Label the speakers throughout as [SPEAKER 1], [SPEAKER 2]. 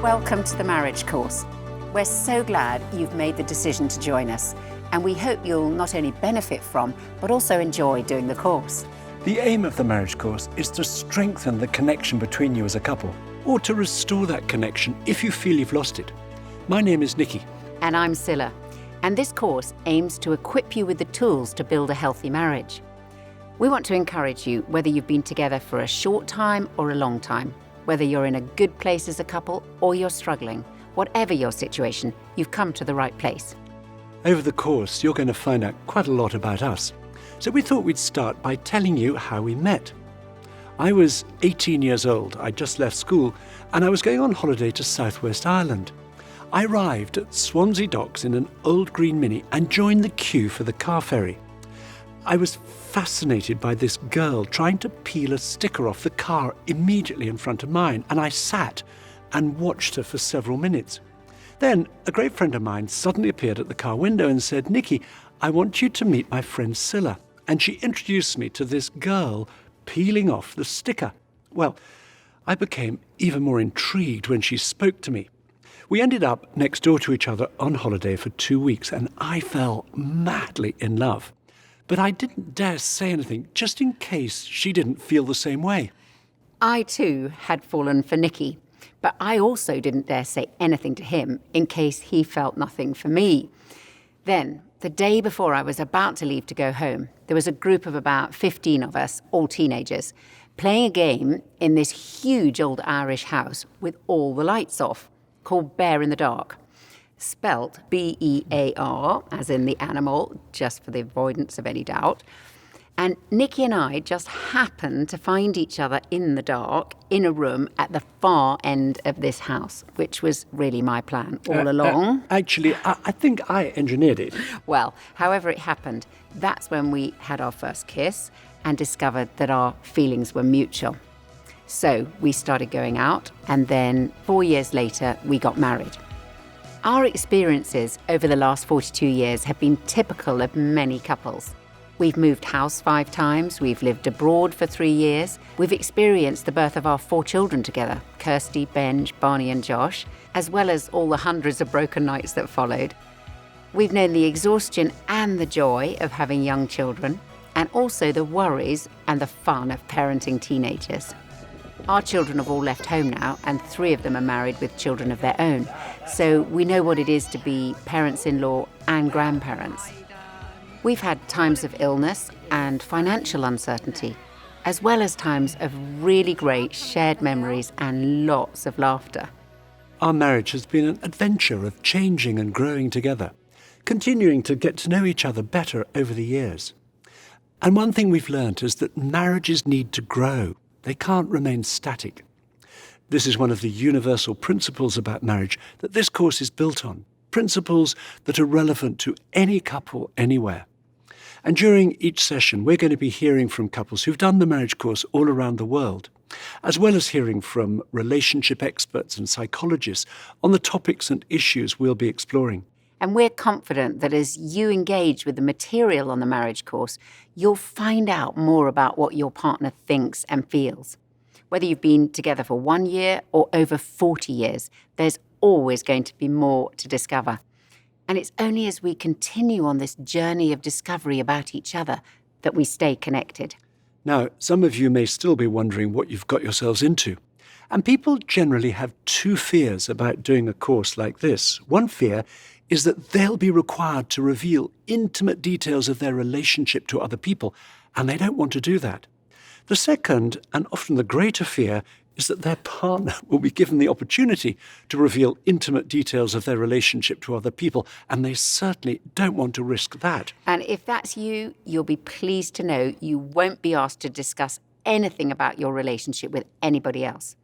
[SPEAKER 1] Welcome to the marriage course. We're so glad you've made the decision to join us, and we hope you'll not only benefit from, but also enjoy doing the course.
[SPEAKER 2] The aim of the marriage course is to strengthen the connection between you as a couple, or to restore that connection if you feel you've lost it. My name is Nicky.
[SPEAKER 1] And I'm Sila. And this course aims to equip you with the tools to build a healthy marriage. We want to encourage you, whether you've been together for a short time or a long time, whether you're in a good place as a couple or you're struggling, whatever your situation, you've come to the right place.
[SPEAKER 2] Over the course, you're going to find out quite a lot about us. So we thought we'd start by telling you how we met. I was 18 years old. I'd just left school and I was going on holiday to Southwest Ireland. I arrived at Swansea Docks in an old green Mini and joined the queue for the car ferry. I was fascinated by this girl trying to peel a sticker off the car immediately in front of mine, and I sat and watched her for several minutes. Then a great friend of mine suddenly appeared at the car window and said, "Nicky, I want you to meet my friend Sila." And she introduced me to this girl peeling off the sticker. Well, I became even more intrigued when she spoke to me. We ended up next door to each other on holiday for 2 weeks, and I fell madly in love. But I didn't dare say anything, just in case she didn't feel the same way.
[SPEAKER 1] I too had fallen for Nicky, but I also didn't dare say anything to him in case he felt nothing for me. Then, the day before I was about to leave to go home, there was a group of about 15 of us, all teenagers, playing a game in this huge old Irish house with all the lights off, called Bear in the Dark. Spelt B-E-A-R, as in the animal, just for the avoidance of any doubt. And Nicky and I just happened to find each other in the dark, in a room at the far end of this house, which was really my plan all along.
[SPEAKER 2] Actually, I think I engineered it.
[SPEAKER 1] Well, however it happened, that's when we had our first kiss and discovered that our feelings were mutual. So we started going out, and then 4 years later, we got married. Our experiences over the last 42 years have been typical of many couples. We've moved house 5 times, we've lived abroad for 3 years, we've experienced the birth of our 4 children together, Kirsty, Benj, Barney and Josh, as well as all the hundreds of broken nights that followed. We've known the exhaustion and the joy of having young children, and also the worries and the fun of parenting teenagers. Our children have all left home now, and 3 of them are married with children of their own. So we know what it is to be parents-in-law and grandparents. We've had times of illness and financial uncertainty, as well as times of really great shared memories and lots of laughter.
[SPEAKER 2] Our marriage has been an adventure of changing and growing together, continuing to get to know each other better over the years. And one thing we've learned is that marriages need to grow. They can't remain static. This is one of the universal principles about marriage that this course is built on, principles that are relevant to any couple anywhere. And during each session, we're going to be hearing from couples who've done the marriage course all around the world, as well as hearing from relationship experts and psychologists on the topics and issues we'll be exploring.
[SPEAKER 1] And we're confident that as you engage with the material on the marriage course, you'll find out more about what your partner thinks and feels. Whether you've been together for 1 year or over 40 years, there's always going to be more to discover. And it's only as we continue on this journey of discovery about each other that we stay connected.
[SPEAKER 2] Now, some of you may still be wondering what you've got yourselves into. And people generally have 2 fears about doing a course like this. One fear is that they'll be required to reveal intimate details of their relationship to other people, and they don't want to do that. The second, and often the greater fear, is that their partner will be given the opportunity to reveal intimate details of their relationship to other people, and they certainly don't want to risk that.
[SPEAKER 1] And if that's you, you'll be pleased to know you won't be asked to discuss anything about your relationship with anybody else.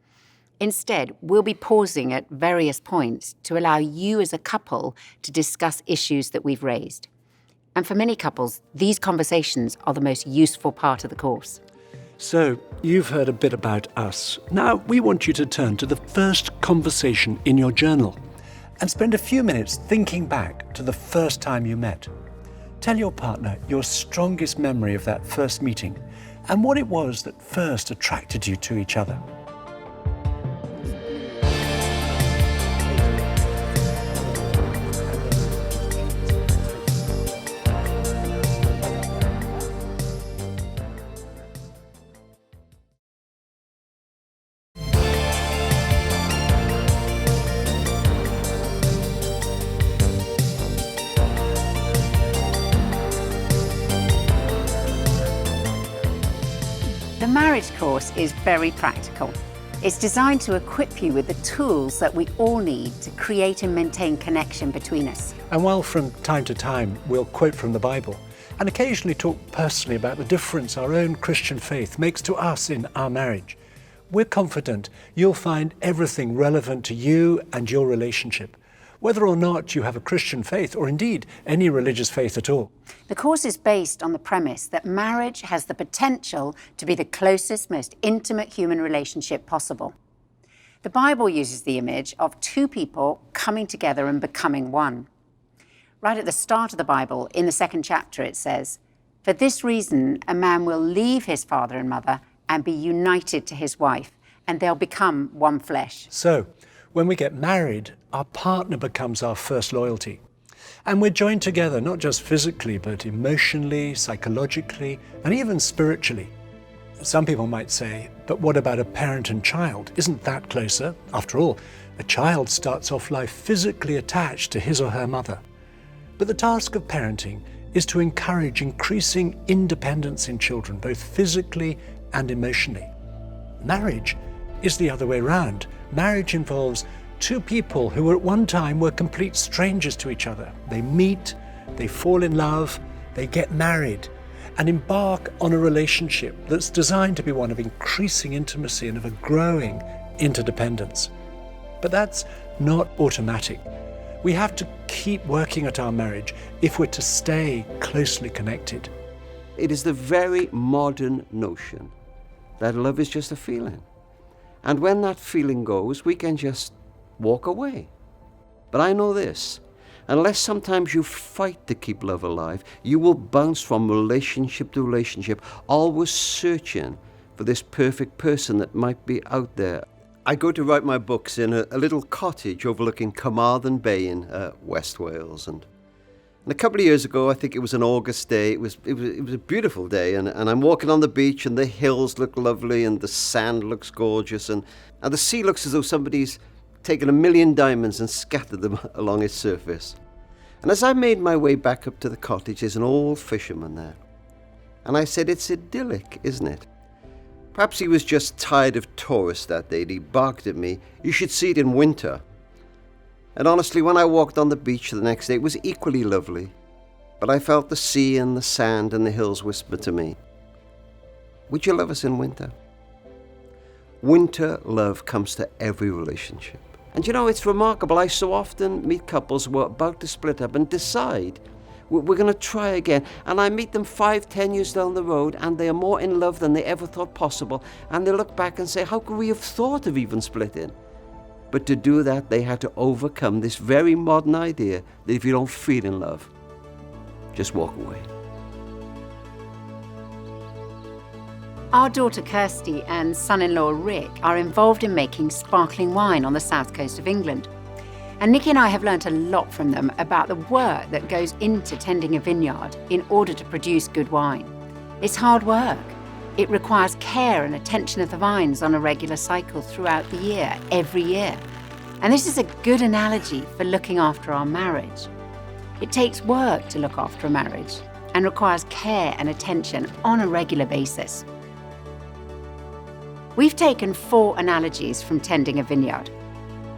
[SPEAKER 1] Instead, we'll be pausing at various points to allow you as a couple to discuss issues that we've raised. And for many couples, these conversations are the most useful part of the course.
[SPEAKER 2] So, you've heard a bit about us. Now, we want you to turn to the first conversation in your journal and spend a few minutes thinking back to the first time you met. Tell your partner your strongest memory of that first meeting and what it was that first attracted you to each other.
[SPEAKER 1] The marriage course is very practical. It's designed to equip you with the tools that we all need to create and maintain connection between us.
[SPEAKER 2] And while from time to time we'll quote from the Bible and occasionally talk personally about the difference our own Christian faith makes to us in our marriage, we're confident you'll find everything relevant to you and your relationship, whether or not you have a Christian faith or indeed any religious faith at all.
[SPEAKER 1] The course is based on the premise that marriage has the potential to be the closest, most intimate human relationship possible. The Bible uses the image of two people coming together and becoming one. Right at the start of the Bible, in the 2nd chapter, it says, "For this reason, a man will leave his father and mother and be united to his wife, and they'll become one flesh."
[SPEAKER 2] So, when we get married, our partner becomes our first loyalty. And we're joined together, not just physically, but emotionally, psychologically, and even spiritually. Some people might say, but what about a parent and child? Isn't that closer? After all, a child starts off life physically attached to his or her mother. But the task of parenting is to encourage increasing independence in children, both physically and emotionally. Marriage is the other way round. Marriage involves two people who at one time were complete strangers to each other. They meet, they fall in love, they get married, and embark on a relationship that's designed to be one of increasing intimacy and of a growing interdependence. But that's not automatic. We have to keep working at our marriage if we're to stay closely connected.
[SPEAKER 3] It is the very modern notion that love is just a feeling. And when that feeling goes, we can just walk away. But I know this, unless sometimes you fight to keep love alive, you will bounce from relationship to relationship, always searching for this perfect person that might be out there. I go to write my books in a little cottage overlooking Carmarthen Bay in West Wales. And a couple of years ago, I think it was an August day, it was a beautiful day, and I'm walking on the beach and the hills look lovely and the sand looks gorgeous and the sea looks as though somebody's taken 1,000,000 diamonds and scattered them along its surface. And as I made my way back up to the cottage, there's an old fisherman there. And I said, "It's idyllic, isn't it?" Perhaps he was just tired of tourists that day. He barked at me, "You should see it in winter." And honestly, when I walked on the beach the next day, it was equally lovely. But I felt the sea and the sand and the hills whisper to me, "Would you love us in winter?" Winter love comes to every relationship. And you know, it's remarkable. I so often meet couples who are about to split up and decide, we're going to try again. And I meet them 5-10 years down the road, and they are more in love than they ever thought possible. And they look back and say, how could we have thought of even splitting? But to do that, they had to overcome this very modern idea that if you don't feel in love, just walk away.
[SPEAKER 1] Our daughter Kirsty and son-in-law Rick are involved in making sparkling wine on the south coast of England. And Nicky and I have learnt a lot from them about the work that goes into tending a vineyard in order to produce good wine. It's hard work. It requires care and attention of the vines on a regular cycle throughout the year, every year. And this is a good analogy for looking after our marriage. It takes work to look after a marriage and requires care and attention on a regular basis. We've taken 4 analogies from tending a vineyard.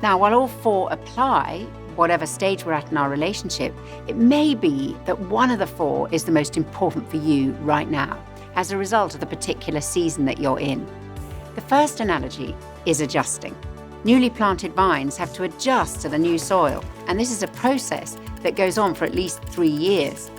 [SPEAKER 1] Now, while all 4 apply, whatever stage we're at in our relationship, it may be that one of the 4 is the most important for you right now, as a result of the particular season that you're in. The first analogy is adjusting. Newly planted vines have to adjust to the new soil, and this is a process that goes on for at least 3 years.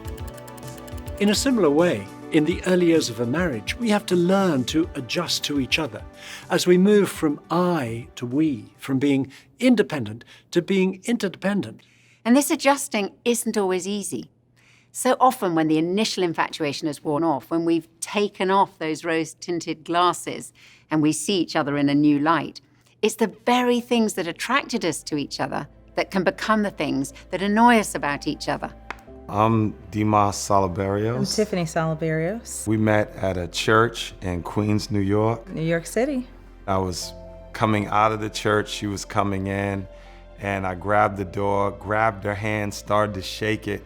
[SPEAKER 2] In a similar way, in the early years of a marriage, we have to learn to adjust to each other as we move from I to we, from being independent to being interdependent.
[SPEAKER 1] And this adjusting isn't always easy. So often when the initial infatuation has worn off, when we've taken off those rose-tinted glasses and we see each other in a new light, it's the very things that attracted us to each other that can become the things that annoy us about each other.
[SPEAKER 4] I'm Dimas Salaberios.
[SPEAKER 5] I'm Tiffany Salaberios.
[SPEAKER 4] We met at a church in Queens, New York.
[SPEAKER 5] New York City.
[SPEAKER 4] I was coming out of the church, she was coming in, and I grabbed the door, grabbed her hand, started to shake it,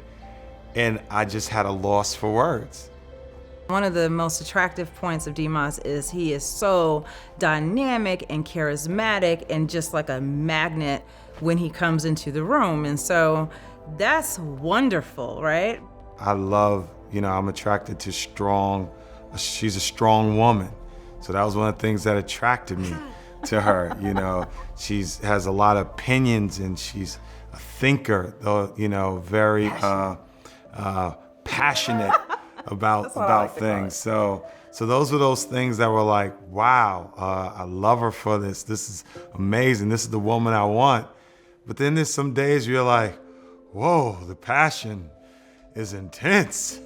[SPEAKER 4] and I just had a loss for words.
[SPEAKER 5] One of the most attractive points of Dimas is he is so dynamic and charismatic and just like a magnet when he comes into the room. And so that's wonderful, right?
[SPEAKER 4] I love, I'm attracted to she's a strong woman. So that was one of the things that attracted me to her. She has a lot of opinions and she's a thinker, very passionate about things. So those were those things that were like, wow, I love her for this. This is amazing. This is the woman I want. But then there's some days you're like, whoa, the passion is intense.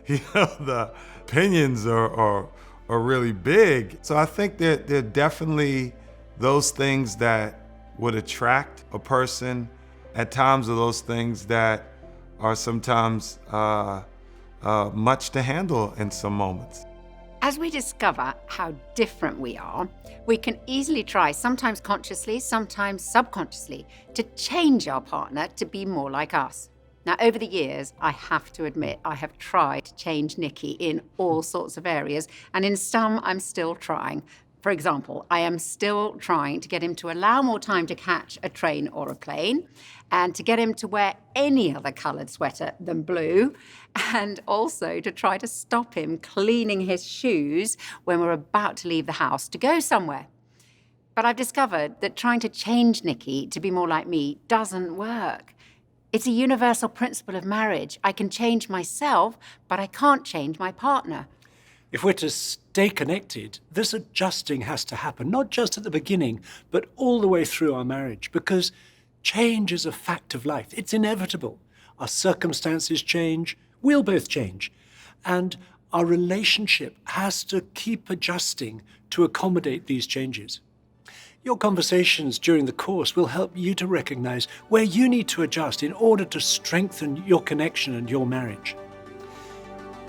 [SPEAKER 4] The opinions are really big. So I think that there are definitely those things that would attract a person. At times are those things that are sometimes much to handle in some moments.
[SPEAKER 1] As we discover how different we are, we can easily try, sometimes consciously, sometimes subconsciously, to change our partner to be more like us. Now, over the years, I have to admit, I have tried to change Nicky in all sorts of areas, and in some, I'm still trying. For example, I am still trying to get him to allow more time to catch a train or a plane, and to get him to wear any other coloured sweater than blue, and also to try to stop him cleaning his shoes when we're about to leave the house to go somewhere. But I've discovered that trying to change Nicky to be more like me doesn't work. It's a universal principle of marriage. I can change myself, but I can't change my partner.
[SPEAKER 2] If we're to stay connected, this adjusting has to happen, not just at the beginning, but all the way through our marriage, because change is a fact of life. It's inevitable. Our circumstances change, we'll both change. And our relationship has to keep adjusting to accommodate these changes. Your conversations during the course will help you to recognize where you need to adjust in order to strengthen your connection and your marriage.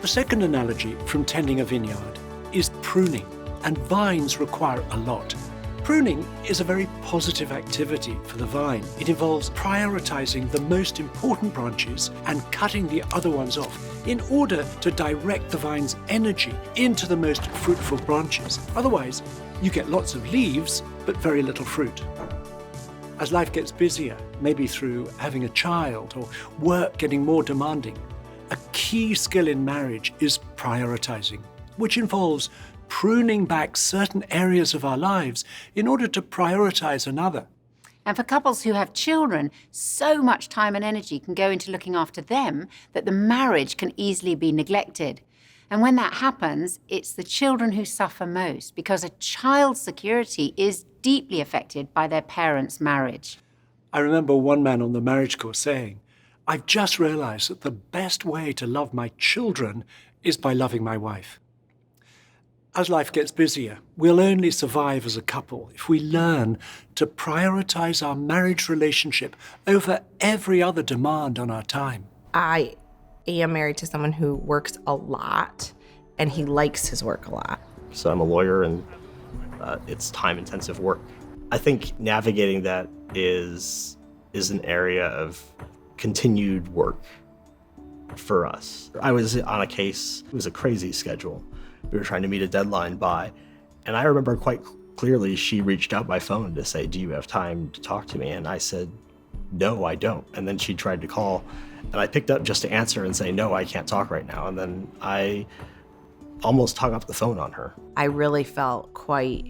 [SPEAKER 2] The second analogy from tending a vineyard is pruning, and vines require a lot. Pruning is a very positive activity for the vine. It involves prioritizing the most important branches and cutting the other ones off in order to direct the vine's energy into the most fruitful branches. Otherwise, you get lots of leaves, but very little fruit. As life gets busier, maybe through having a child or work getting more demanding, a key skill in marriage is prioritizing, which involves pruning back certain areas of our lives in order to prioritize another.
[SPEAKER 1] And for couples who have children, so much time and energy can go into looking after them that the marriage can easily be neglected. And when that happens, it's the children who suffer most, because a child's security is deeply affected by their parents' marriage.
[SPEAKER 2] I remember one man on the marriage course saying, "I've just realized that the best way to love my children is by loving my wife." As life gets busier, we'll only survive as a couple if we learn to prioritize our marriage relationship over every other demand on our time.
[SPEAKER 6] I am married to someone who works a lot, and he likes his work a lot.
[SPEAKER 7] So I'm a lawyer, and it's time-intensive work. I think navigating that is an area of continued work for us. I was on a case, it was a crazy schedule. We were trying to meet a deadline by, and I remember quite clearly she reached out by phone to say, "Do you have time to talk to me?" And I said, "No, I don't." And then she tried to call, and I picked up just to answer and say, "No, I can't talk right now." And then I almost hung up the phone on her.
[SPEAKER 6] I really felt quite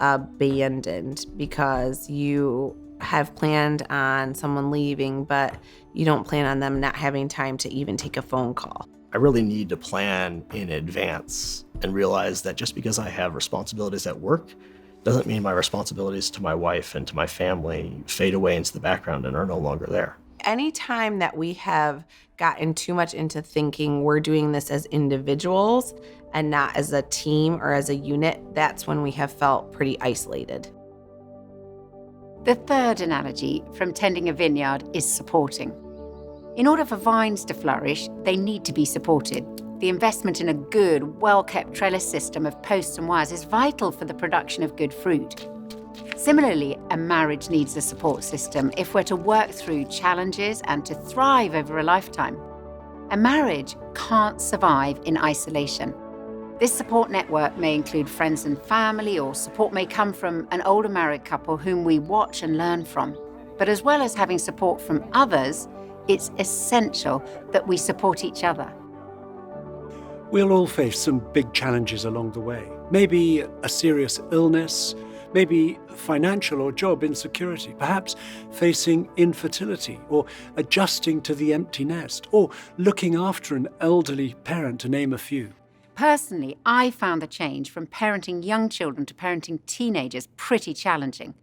[SPEAKER 6] abandoned because you have planned on someone leaving, but you don't plan on them not having time to even take a phone call.
[SPEAKER 7] I really need to plan in advance and realize that just because I have responsibilities at work doesn't mean my responsibilities to my wife and to my family fade away into the background and are no longer there.
[SPEAKER 6] Anytime that we have gotten too much into thinking we're doing this as individuals and not as a team or as a unit, that's when we have felt pretty isolated.
[SPEAKER 1] The third analogy from tending a vineyard is supporting. In order for vines to flourish, they need to be supported. The investment in a good, well-kept trellis system of posts and wires is vital for the production of good fruit. Similarly, a marriage needs a support system if we're to work through challenges and to thrive over a lifetime. A marriage can't survive in isolation. This support network may include friends and family, or support may come from an older married couple whom we watch and learn from. But as well as having support from others, it's essential that we support each other.
[SPEAKER 2] We'll all face some big challenges along the way. Maybe a serious illness, maybe financial or job insecurity, perhaps facing infertility, or adjusting to the empty nest, or looking after an elderly parent, to name a few.
[SPEAKER 1] Personally, I found the change from parenting young children to parenting teenagers pretty challenging.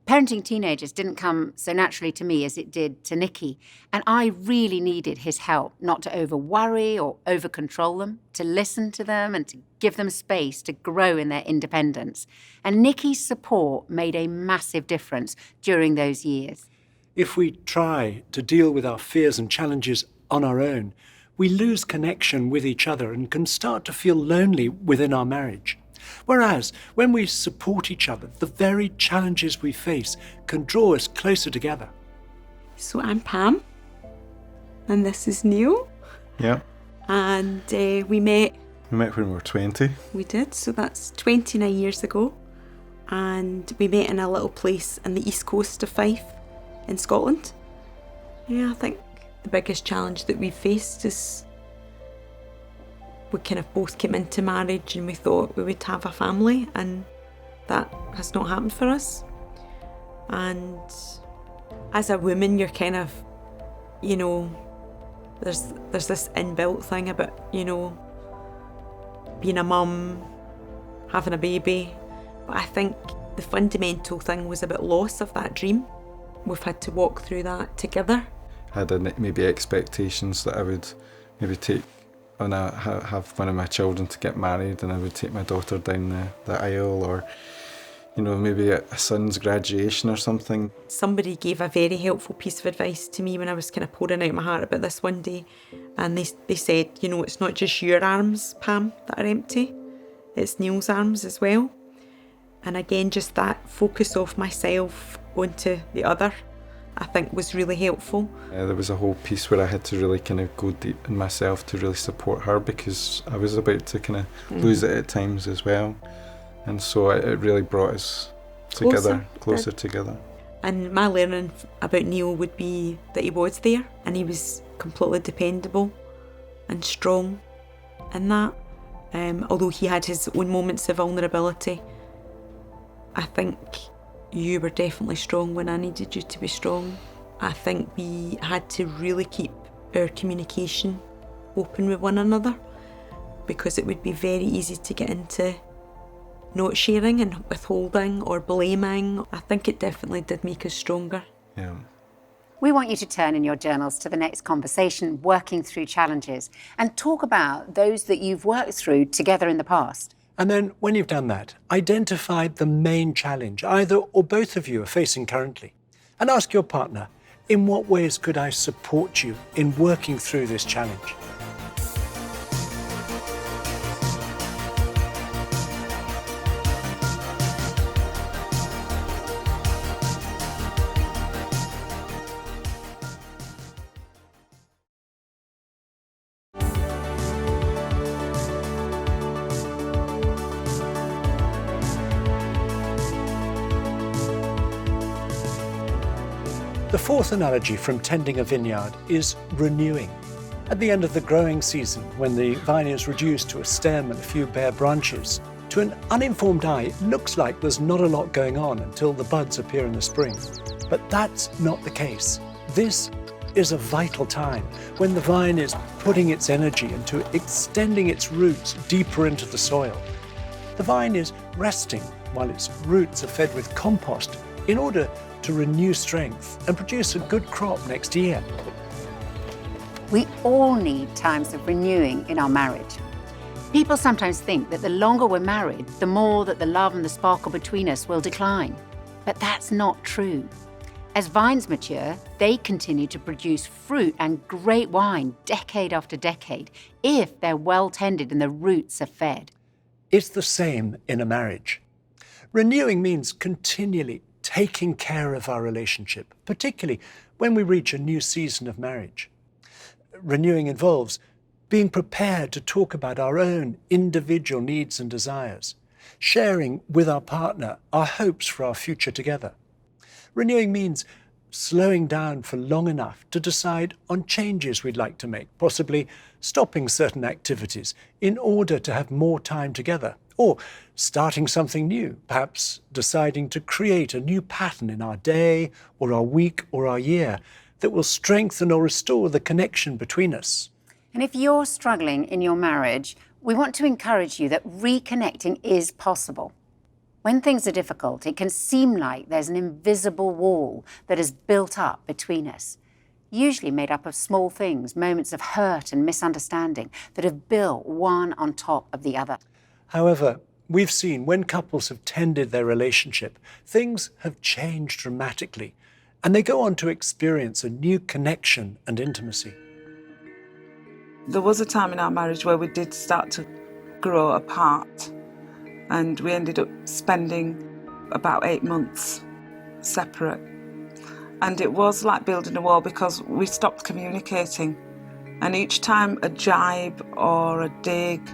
[SPEAKER 1] Parenting teenagers didn't come so naturally to me as it did to Nicky, and I really needed his help, not to over-worry or over-control them, to listen to them and to give them space to grow in their independence. And Nicky's support made a massive difference during those years.
[SPEAKER 2] If we try to deal with our fears and challenges on our own, we lose connection with each other and can start to feel lonely within our marriage. Whereas, when we support each other, the very challenges we face can draw us closer together.
[SPEAKER 8] So I'm Pam, and this is Neil.
[SPEAKER 9] Yeah.
[SPEAKER 8] And we met
[SPEAKER 9] when we were 20.
[SPEAKER 8] We did, so that's 29 years ago. And we met in a little place in the east coast of Fife in Scotland. Yeah, I think the biggest challenge that we faced is we kind of both came into marriage and we thought we would have a family, and that has not happened for us. And as a woman, you're kind of, you know, there's this inbuilt thing about, you know, being a mum, having a baby. But I think the fundamental thing was about loss of that dream. We've had to walk through that together.
[SPEAKER 9] I had maybe expectations that I would maybe take when I have one of my children to get married, and I would take my daughter down the aisle, or, you know, maybe a son's graduation or something.
[SPEAKER 8] Somebody gave a very helpful piece of advice to me when I was kind of pouring out my heart about this one day, and they said, you know, it's not just your arms, Pam, that are empty, it's Neil's arms as well. And again, just that focus off myself onto the other, I think was really helpful.
[SPEAKER 9] There was a whole piece where I had to really kind of go deep in myself to really support her, because I was about to kind of lose it at times as well. And so it really brought us together, closer together. And
[SPEAKER 8] my learning about Neil would be that he was there, and he was completely dependable and strong in that. Although he had his own moments of vulnerability, I think you were definitely strong when I needed you to be strong. I think we had to really keep our communication open with one another, because it would be very easy to get into not sharing and withholding or blaming. I think it definitely did make us stronger.
[SPEAKER 9] Yeah.
[SPEAKER 1] We want you to turn in your journals to the next conversation, working through challenges, and talk about those that you've worked through together in the past.
[SPEAKER 2] And then, when you've done that, identify the main challenge either or both of you are facing currently. And ask your partner, in what ways could I support you in working through this challenge? The fourth analogy from tending a vineyard is renewing. At the end of the growing season, when the vine is reduced to a stem and a few bare branches, to an uninformed eye, it looks like there's not a lot going on until the buds appear in the spring. But that's not the case. This is a vital time when the vine is putting its energy into extending its roots deeper into the soil. The vine is resting while its roots are fed with compost in order to renew strength and produce a good crop next year.
[SPEAKER 1] We all need times of renewing in our marriage. People sometimes think that the longer we're married, the more that the love and the sparkle between us will decline. But that's not true. As vines mature, they continue to produce fruit and great wine decade after decade, if they're well tended and the roots are fed.
[SPEAKER 2] It's the same in a marriage. Renewing means continually taking care of our relationship, particularly when we reach a new season of marriage. Renewing involves being prepared to talk about our own individual needs and desires, sharing with our partner our hopes for our future together. Renewing means slowing down for long enough to decide on changes we'd like to make, possibly stopping certain activities in order to have more time together, or starting something new, perhaps deciding to create a new pattern in our day or our week or our year that will strengthen or restore the connection between us.
[SPEAKER 1] And if you're struggling in your marriage, we want to encourage you that reconnecting is possible. When things are difficult, it can seem like there's an invisible wall that is built up between us, usually made up of small things, moments of hurt and misunderstanding that have built one on top of the other.
[SPEAKER 2] However, we've seen when couples have tended their relationship, things have changed dramatically, and they go on to experience a new connection and intimacy.
[SPEAKER 10] There was a time in our marriage where we did start to grow apart, and we ended up spending about 8 months separate. And it was like building a wall because we stopped communicating. And each time a jibe or a dig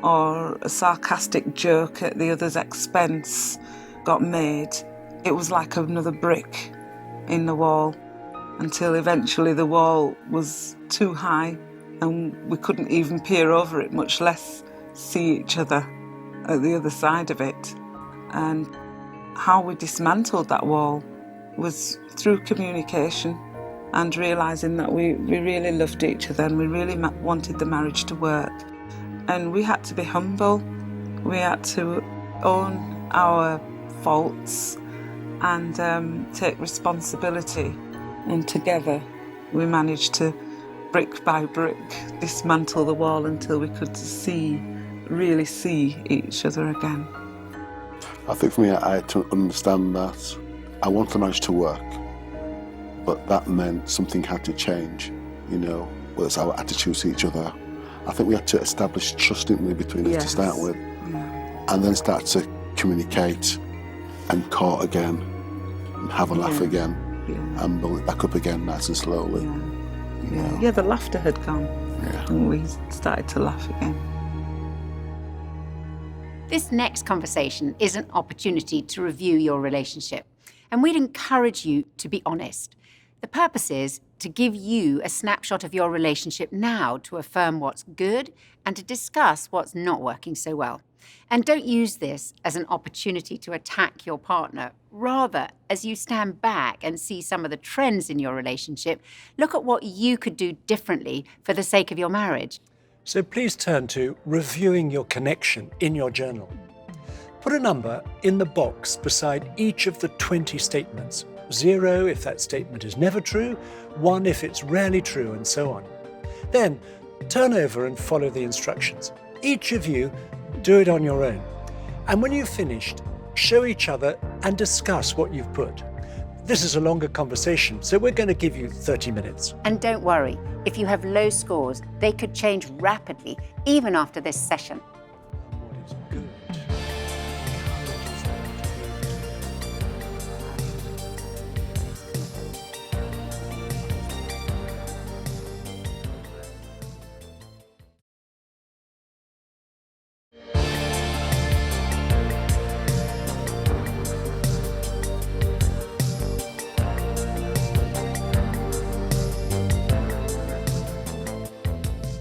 [SPEAKER 10] or a sarcastic joke at the other's expense got made, it was like another brick in the wall, until eventually the wall was too high and we couldn't even peer over it, much less see each other at the other side of it. And how we dismantled that wall was through communication and realising that we really loved each other and we really wanted the marriage to work. And we had to be humble, we had to own our faults and take responsibility. And together we managed to, brick by brick, dismantle the wall until we could really see each other again.
[SPEAKER 11] I think for me, I had to understand that I wanted the marriage to work, but that meant something had to change, whether it's our attitudes to each other. I think we had to establish trust between us to start with, and then start to communicate and court again, and have a laugh again, and build it back up again nice and slowly.
[SPEAKER 10] Yeah, the laughter had gone, and we started to laugh again.
[SPEAKER 1] This next conversation is an opportunity to review your relationship, and we'd encourage you to be honest. The purpose is to give you a snapshot of your relationship now, to affirm what's good and to discuss what's not working so well. And don't use this as an opportunity to attack your partner. Rather, as you stand back and see some of the trends in your relationship, look at what you could do differently for the sake of your marriage.
[SPEAKER 2] So please turn to reviewing your connection in your journal. Put a number in the box beside each of the 20 statements. 0 if that statement is never true, 1 if it's rarely true, and so on. Then turn over and follow the instructions. Each of you do it on your own. And when you've finished, show each other and discuss what you've put. This is a longer conversation, so we're going to give you 30 minutes.
[SPEAKER 1] And don't worry, if you have low scores, they could change rapidly, even after this session.
[SPEAKER 2] What is good?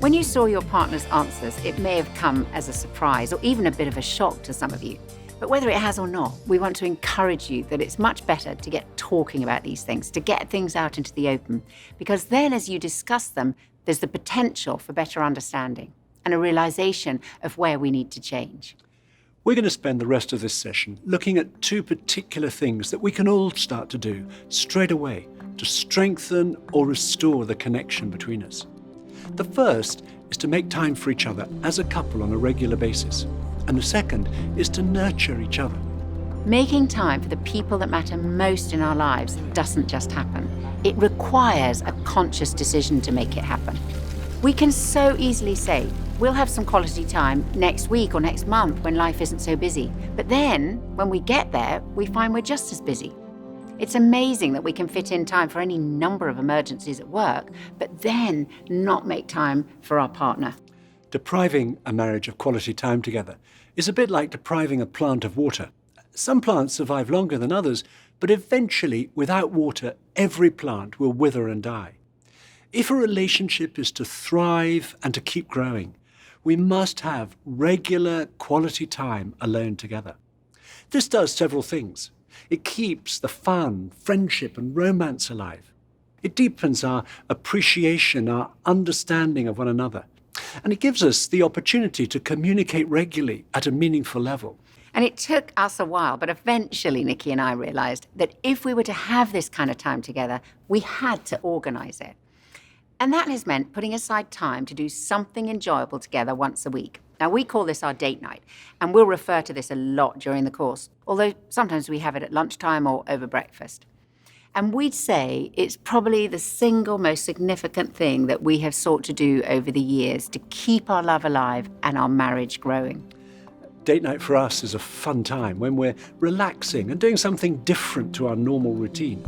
[SPEAKER 1] When you saw your partner's answers, it may have come as a surprise or even a bit of a shock to some of you. But whether it has or not, we want to encourage you that it's much better to get talking about these things, to get things out into the open, because then as you discuss them, there's the potential for better understanding and a realization of where we need to change.
[SPEAKER 2] We're going to spend the rest of this session looking at 2 particular things that we can all start to do straight away to strengthen or restore the connection between us. The first is to make time for each other as a couple on a regular basis. And the second is to nurture each other.
[SPEAKER 1] Making time for the people that matter most in our lives doesn't just happen. It requires a conscious decision to make it happen. We can so easily say, we'll have some quality time next week or next month when life isn't so busy. But then, when we get there, we find we're just as busy. It's amazing that we can fit in time for any number of emergencies at work, but then not make time for our partner.
[SPEAKER 2] Depriving a marriage of quality time together is a bit like depriving a plant of water. Some plants survive longer than others, but eventually, without water, every plant will wither and die. If a relationship is to thrive and to keep growing, we must have regular quality time alone together. This does several things. It keeps the fun, friendship, and romance alive. It deepens our appreciation, our understanding of one another. And it gives us the opportunity to communicate regularly at a meaningful level.
[SPEAKER 1] And it took us a while, but eventually Nicky and I realized that if we were to have this kind of time together, we had to organize it. And that has meant putting aside time to do something enjoyable together once a week. Now, we call this our date night, and we'll refer to this a lot during the course, although sometimes we have it at lunchtime or over breakfast. And we'd say it's probably the single most significant thing that we have sought to do over the years to keep our love alive and our marriage growing.
[SPEAKER 2] Date night for us is a fun time when we're relaxing and doing something different to our normal routine.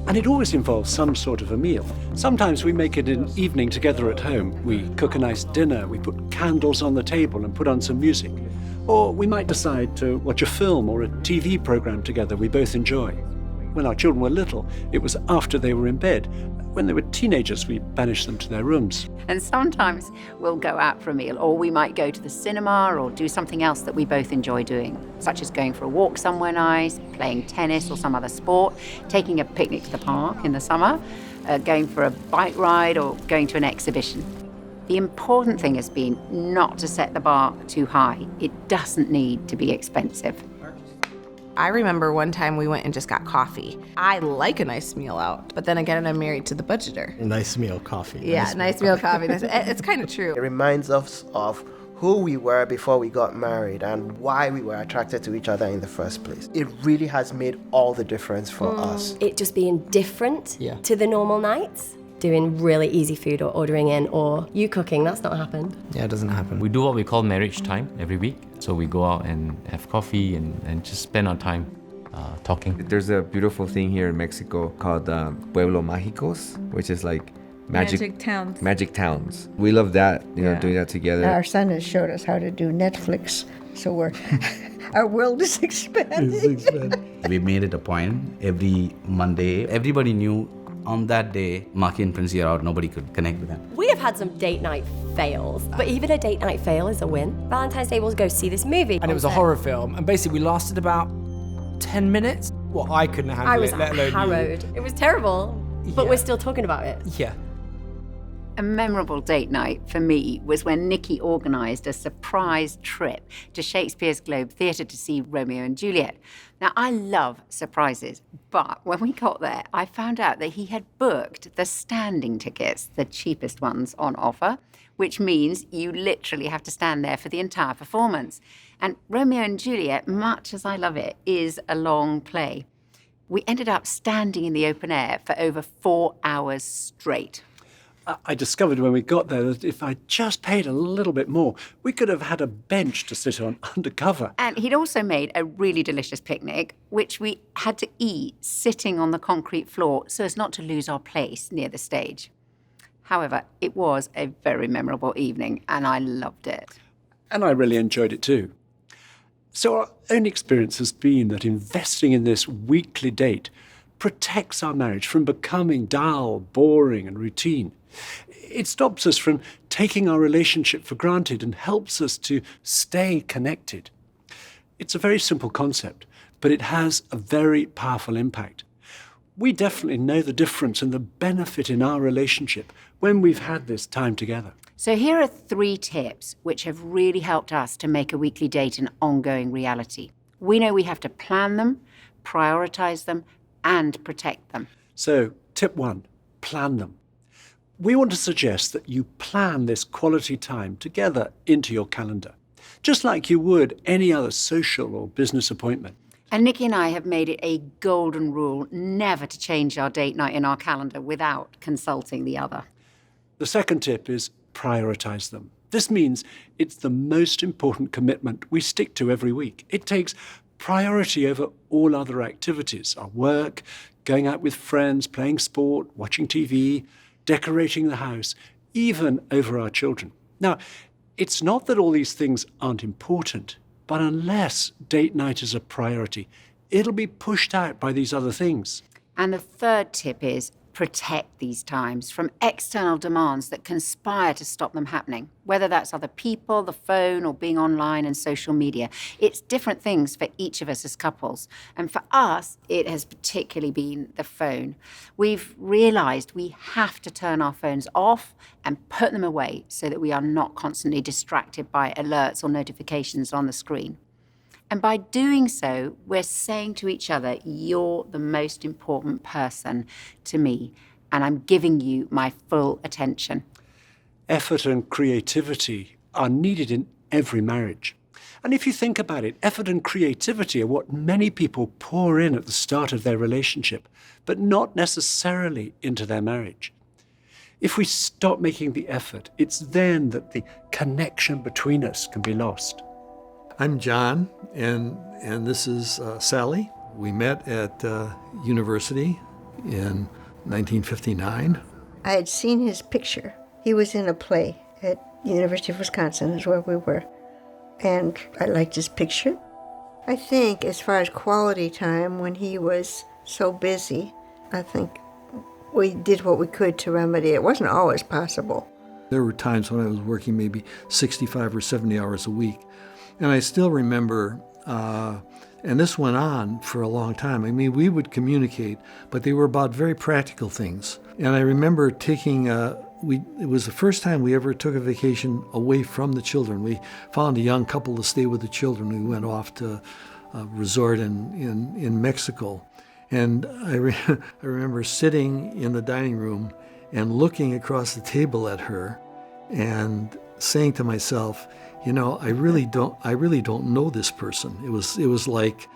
[SPEAKER 2] And it always involves some sort of a meal. Sometimes we make it an evening together at home. We cook a nice dinner, we put candles on the table and put on some music. Or we might decide to watch a film or a TV program together we both enjoy. When our children were little, it was after they were in bed. When they were teenagers, we banished them to their rooms.
[SPEAKER 1] And sometimes we'll go out for a meal, or we might go to the cinema or do something else that we both enjoy doing, such as going for a walk somewhere nice, playing tennis or some other sport, taking a picnic to the park in the summer, going for a bike ride or going to an exhibition. The important thing has been not to set the bar too high. It doesn't need to be expensive.
[SPEAKER 6] I remember one time we went and just got coffee. I like a nice meal out, but then again, I'm married to the budgeter.
[SPEAKER 7] Nice meal coffee.
[SPEAKER 6] Yeah, nice meal coffee. It's kind of true.
[SPEAKER 12] It reminds us of who we were before we got married and why we were attracted to each other in the first place. It really has made all the difference for us.
[SPEAKER 13] It just being different to the normal nights. Doing really easy food or ordering in, or you cooking, that's not happened.
[SPEAKER 14] Yeah, it doesn't happen. We do what we call marriage time every week. So we go out and have coffee and just spend our time talking.
[SPEAKER 15] There's a beautiful thing here in Mexico called Pueblo Mágicos, which is like magic towns. Magic towns. We love that, doing that together.
[SPEAKER 16] Our son has showed us how to do Netflix, so our world is expanding.
[SPEAKER 17] We made it a point every Monday. Everybody knew on that day, Maki and Princey are out, nobody could connect with them.
[SPEAKER 13] We have had some date night fails, but even a date night fail is a win. Valentine's Day was go see this movie.
[SPEAKER 18] And it was a horror film, and basically we lasted about 10 minutes. Well, I couldn't handle it, let alone
[SPEAKER 13] harrowed. It was terrible, but we're still talking about it.
[SPEAKER 18] Yeah.
[SPEAKER 1] A memorable date night for me was when Nicky organised a surprise trip to Shakespeare's Globe Theatre to see Romeo and Juliet. Now, I love surprises, but when we got there, I found out that he had booked the standing tickets, the cheapest ones on offer, which means you literally have to stand there for the entire performance. And Romeo and Juliet, much as I love it, is a long play. We ended up standing in the open air for over 4 hours straight.
[SPEAKER 2] I discovered when we got there that if I just paid a little bit more, we could have had a bench to sit on undercover.
[SPEAKER 1] And he'd also made a really delicious picnic, which we had to eat sitting on the concrete floor so as not to lose our place near the stage. However, it was a very memorable evening, and I loved it.
[SPEAKER 2] And I really enjoyed it too. So our own experience has been that investing in this weekly date protects our marriage from becoming dull, boring, and routine. It stops us from taking our relationship for granted and helps us to stay connected. It's a very simple concept, but it has a very powerful impact. We definitely know the difference and the benefit in our relationship when we've had this time together.
[SPEAKER 1] So here are 3 tips which have really helped us to make a weekly date an ongoing reality. We know we have to plan them, prioritize them, and protect them.
[SPEAKER 2] So, tip 1, plan them. We want to suggest that you plan this quality time together into your calendar, just like you would any other social or business appointment.
[SPEAKER 1] And Nicky and I have made it a golden rule never to change our date night in our calendar without consulting the other.
[SPEAKER 2] The second tip is prioritize them. This means it's the most important commitment we stick to every week. It takes priority over all other activities, our work, going out with friends, playing sport, watching TV, decorating the house, even over our children. Now, it's not that all these things aren't important, but unless date night is a priority, it'll be pushed out by these other things.
[SPEAKER 1] And the third tip is protect these times from external demands that conspire to stop them happening, whether that's other people, the phone, or being online and social media. It's different things for each of us as couples. And for us, it has particularly been the phone. We've realized we have to turn our phones off and put them away so that we are not constantly distracted by alerts or notifications on the screen. And by doing so, we're saying to each other, you're the most important person to me, and I'm giving you my full attention.
[SPEAKER 2] Effort and creativity are needed in every marriage. And if you think about it, effort and creativity are what many people pour in at the start of their relationship, but not necessarily into their marriage. If we stop making the effort, it's then that the connection between us can be lost.
[SPEAKER 19] I'm John, and this is Sally. We met at university in 1959.
[SPEAKER 16] I had seen his picture. He was in a play at University of Wisconsin, is where we were. And I liked his picture. I think as far as quality time, when he was so busy, I think we did what we could to remedy it. It wasn't always possible.
[SPEAKER 19] There were times when I was working maybe 65 or 70 hours a week. And I still remember, and this went on for a long time. I mean, we would communicate, but they were about very practical things. And I remember taking, it was the first time we ever took a vacation away from the children. We found a young couple to stay with the children. We went off to a resort in Mexico. And I remember sitting in the dining room and looking across the table at her and saying to myself, you know, I really don't know this person. It was like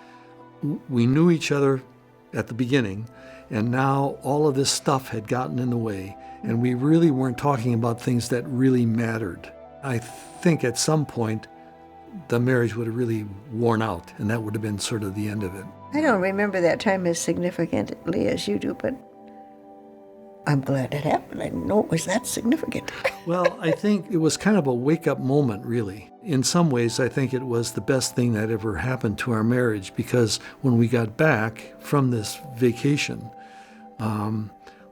[SPEAKER 19] we knew each other at the beginning, and now all of this stuff had gotten in the way, and we really weren't talking about things that really mattered. I think at some point the marriage would have really worn out, and that would have been sort of the end of it.
[SPEAKER 16] I don't remember that time as significantly as you do, but I'm glad it happened. I didn't know it was that significant.
[SPEAKER 19] Well, I think it was kind of a wake-up moment, really. In some ways, I think it was the best thing that ever happened to our marriage, because when we got back from this vacation,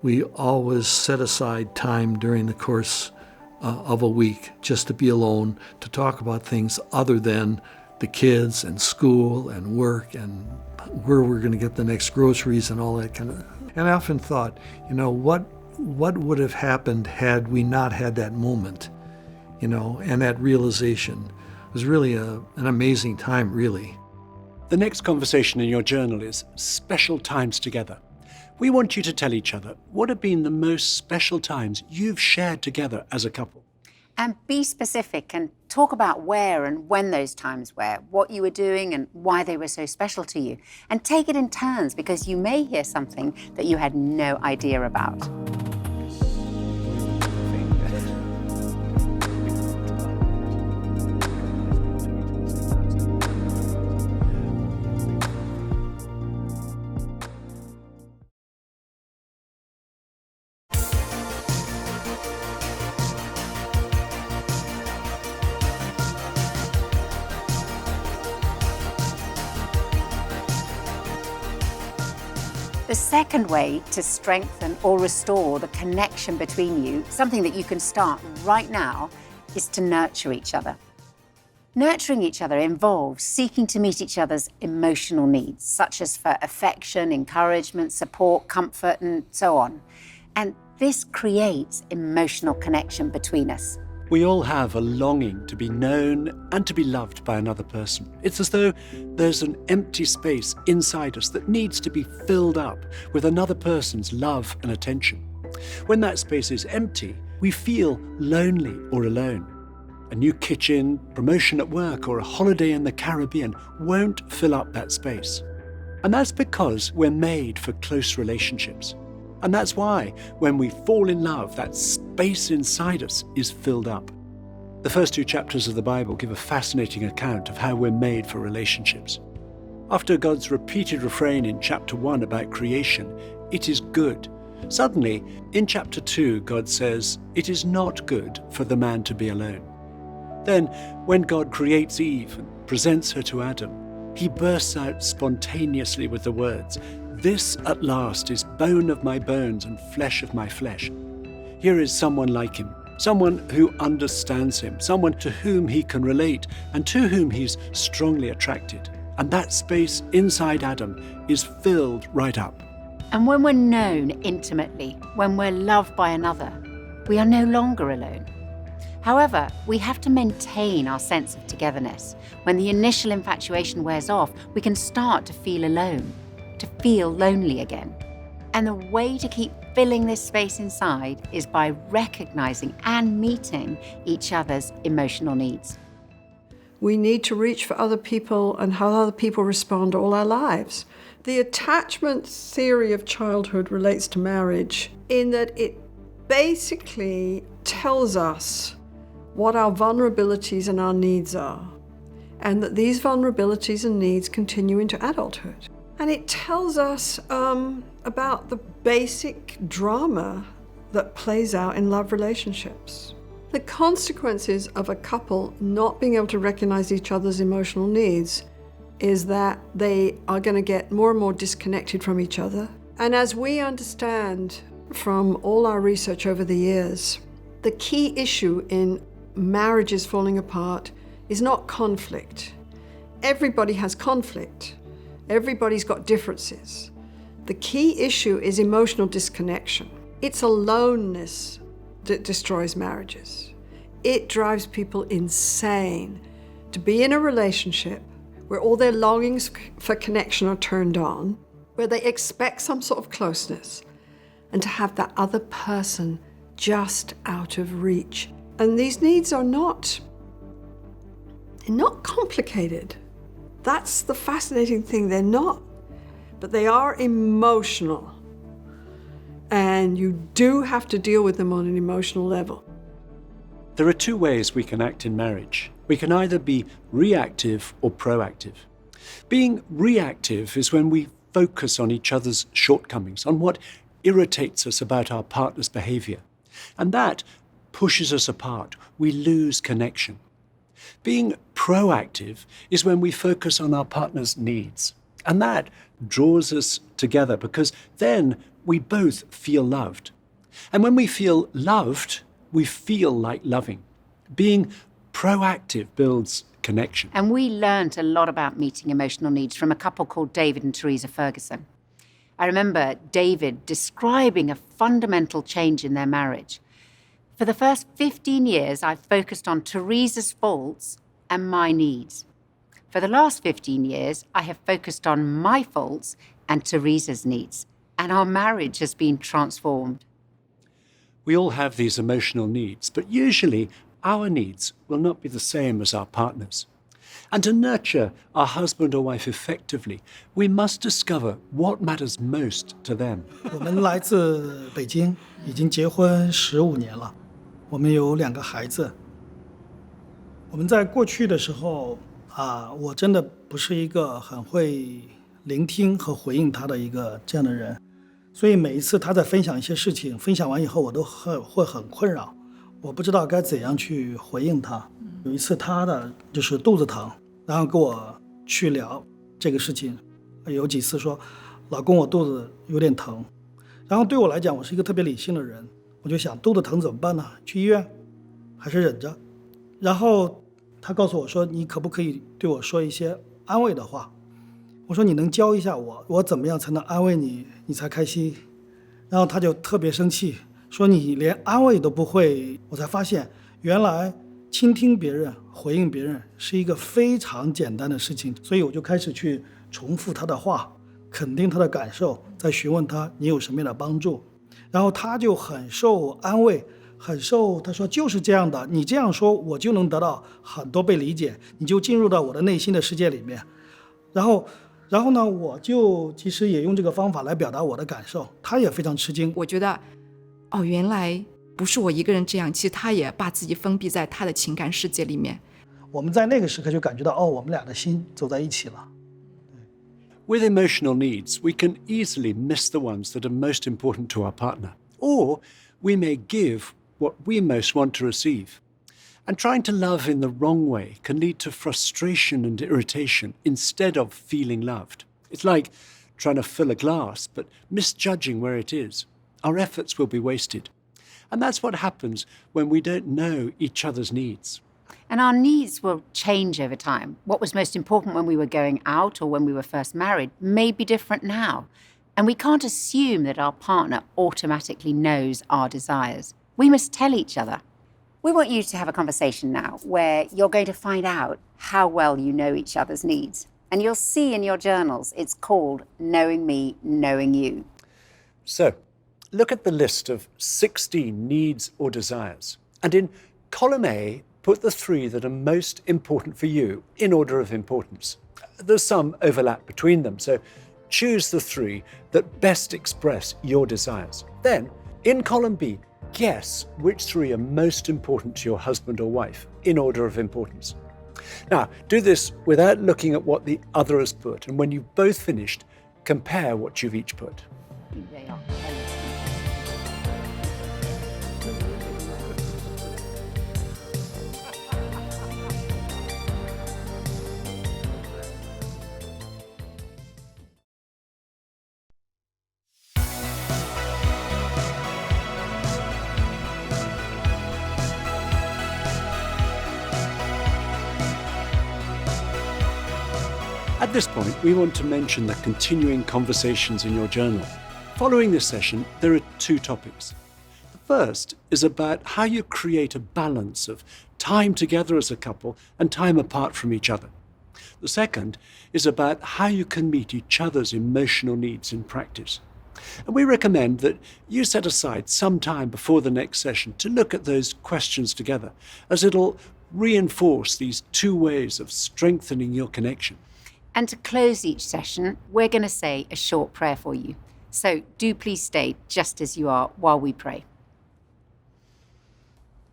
[SPEAKER 19] we always set aside time during the course of a week just to be alone, to talk about things other than the kids and school and work and where we're going to get the next groceries and all that kind of. And I often thought, you know, what would have happened had we not had that moment, you know, and that realization. It was really an amazing time, really.
[SPEAKER 2] The next conversation in your journal is special times together. We want you to tell each other what have been the most special times you've shared together as a couple.
[SPEAKER 1] And be specific and talk about where and when those times were, what you were doing and why they were so special to you. And take it in turns, because you may hear something that you had no idea about. The second way to strengthen or restore the connection between you, something that you can start right now, is to nurture each other. Nurturing each other involves seeking to meet each other's emotional needs, such as for affection, encouragement, support, comfort, and so on. And this creates emotional connection between us.
[SPEAKER 2] We all have a longing to be known and to be loved by another person. It's as though there's an empty space inside us that needs to be filled up with another person's love and attention. When that space is empty, we feel lonely or alone. A new kitchen, promotion at work, or a holiday in the Caribbean won't fill up that space. And that's because we're made for close relationships. And that's why, when we fall in love, that space inside us is filled up. The first two chapters of the Bible give a fascinating account of how we're made for relationships. After God's repeated refrain in chapter 1 about creation, it is good, suddenly, in chapter 2, God says, it is not good for the man to be alone. Then, when God creates Eve and presents her to Adam, he bursts out spontaneously with the words, "This at last is bone of my bones and flesh of my flesh." Here is someone like him, someone who understands him, someone to whom he can relate and to whom he's strongly attracted. And that space inside Adam is filled right up.
[SPEAKER 1] And when we're known intimately, when we're loved by another, we are no longer alone. However, we have to maintain our sense of togetherness. When the initial infatuation wears off, we can start to feel alone, to feel lonely again. And the way to keep filling this space inside is by recognizing and meeting each other's emotional needs.
[SPEAKER 20] We need to reach for other people and how other people respond all our lives. The attachment theory of childhood relates to marriage in that it basically tells us what our vulnerabilities and our needs are, and that these vulnerabilities and needs continue into adulthood. And it tells us about the basic drama that plays out in love relationships. The consequences of a couple not being able to recognize each other's emotional needs is that they are going to get more and more disconnected from each other. And as we understand from all our research over the years, the key issue in marriages falling apart is not conflict. Everybody has conflict. Everybody's got differences. The key issue is emotional disconnection. It's aloneness that destroys marriages. It drives people insane to be in a relationship where all their longings for connection are turned on, where they expect some sort of closeness, and to have that other person just out of reach. And these needs are not complicated. That's the fascinating thing, they're not. But they are emotional. And you do have to deal with them on an emotional level.
[SPEAKER 2] There are two ways we can act in marriage. We can either be reactive or proactive. Being reactive is when we focus on each other's shortcomings, on what irritates us about our partner's behavior. And that pushes us apart. We lose connection. Being proactive is when we focus on our partner's needs. And that draws us together because then we both feel loved. And when we feel loved, we feel like loving. Being proactive builds connection.
[SPEAKER 1] And we learned a lot about meeting emotional needs from a couple called David and Teresa Ferguson. I remember David describing a fundamental change in their marriage. For the first 15 years, I focused on Teresa's faults and my needs. For the last 15 years, I have focused on my faults and Teresa's needs, and our marriage has been transformed.
[SPEAKER 2] We all have these emotional needs, but usually our needs will not be the same as our partners. And to nurture our husband or wife effectively, we must discover what matters most to them.
[SPEAKER 21] 我们来自北京，已经结婚15年了，我们有2个孩子。我们在过去的时候我真的不是一个很会聆听和回应他的一个这样的人，所以每一次他在分享一些事情，分享完以后我都会很困扰，我不知道该怎样去回应他。有一次他的就是肚子疼，然后跟我去聊这个事情，有几次说老公我肚子有点疼，然后对我来讲我是一个特别理性的人，我就想肚子疼怎么办呢？去医院还是忍着？然后他告诉我说你可不可以对我说一些安慰的话？我说你能教一下我怎么样才能安慰你，你才开心？然后他就特别生气，说你连安慰都不会。我才发现原来倾听别人回应别人是一个非常简单的事情，所以我就开始去重复他的话，肯定他的感受，再询问他你有什么样的帮助。然后他就很受安慰，他说就是这样的，你这样说我就能得到很多被理解，你就进入到我的内心的世界里面。然后呢，我就其实也用这个方法来表达我的感受，他也非常吃惊。
[SPEAKER 22] 我觉得原来不是我一个人这样，其实他也把自己封闭在他的情感世界里面。
[SPEAKER 21] 我们在那个时刻就感觉到我们俩的心走在一起了。
[SPEAKER 2] With emotional needs, we can easily miss the ones that are most important to our partner, or we may give what we most want to receive. And trying to love in the wrong way can lead to frustration and irritation instead of feeling loved. It's like trying to fill a glass, but misjudging where it is. Our efforts will be wasted. And that's what happens when we don't know each other's needs.
[SPEAKER 1] And our needs will change over time. What was most important when we were going out or when we were first married may be different now. And we can't assume that our partner automatically knows our desires. We must tell each other. We want you to have a conversation now where you're going to find out how well you know each other's needs. And you'll see in your journals, it's called Knowing Me, Knowing You.
[SPEAKER 2] So, look at the list of 16 needs or desires. And in column A, put the 3 that are most important for you in order of importance. There's some overlap between them, so choose the 3 that best express your desires. Then, in column B, guess which 3 are most important to your husband or wife in order of importance. Now, do this without looking at what the other has put, and when you've both finished, compare what you've each put. At this point, we want to mention the continuing conversations in your journal. Following this session, there are 2 topics. The first is about how you create a balance of time together as a couple and time apart from each other. The second is about how you can meet each other's emotional needs in practice. And we recommend that you set aside some time before the next session to look at those questions together, as it'll reinforce these 2 ways of strengthening your connection.
[SPEAKER 1] And to close each session, we're going to say a short prayer for you. So do please stay just as you are while we pray.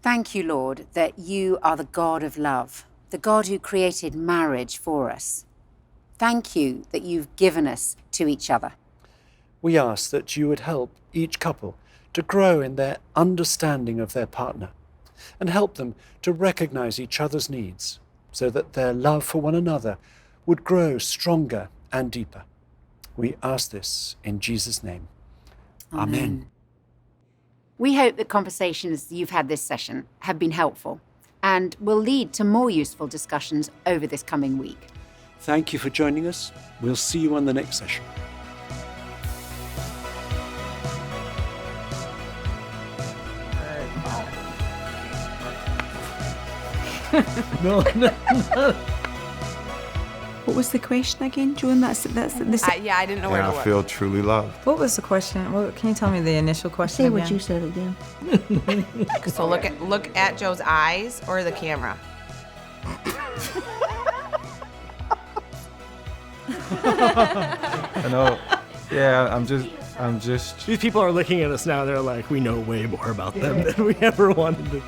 [SPEAKER 1] Thank you, Lord, that you are the God of love, the God who created marriage for us. Thank you that you've given us to each other.
[SPEAKER 2] We ask that you would help each couple to grow in their understanding of their partner and help them to recognize each other's needs so that their love for one another would grow stronger and deeper. We ask this in Jesus' name. Amen.
[SPEAKER 1] We hope the conversations you've had this session have been helpful and will lead to more useful discussions over this coming week.
[SPEAKER 2] Thank you for joining us. We'll see you on the next session.
[SPEAKER 3] No.
[SPEAKER 8] What was the question again, Joan? That's this.
[SPEAKER 6] Yeah, I didn't know where
[SPEAKER 4] And
[SPEAKER 6] to
[SPEAKER 4] I
[SPEAKER 6] look.
[SPEAKER 4] feel truly loved.
[SPEAKER 3] What was the question? Well, can you tell me the initial question
[SPEAKER 16] Say
[SPEAKER 3] again?
[SPEAKER 16] what you said again.
[SPEAKER 6] So look at Joe's eyes or the camera.
[SPEAKER 9] I know. Yeah, I'm just.
[SPEAKER 7] These people are looking at us now. They're like, we know way more about them than we ever wanted to.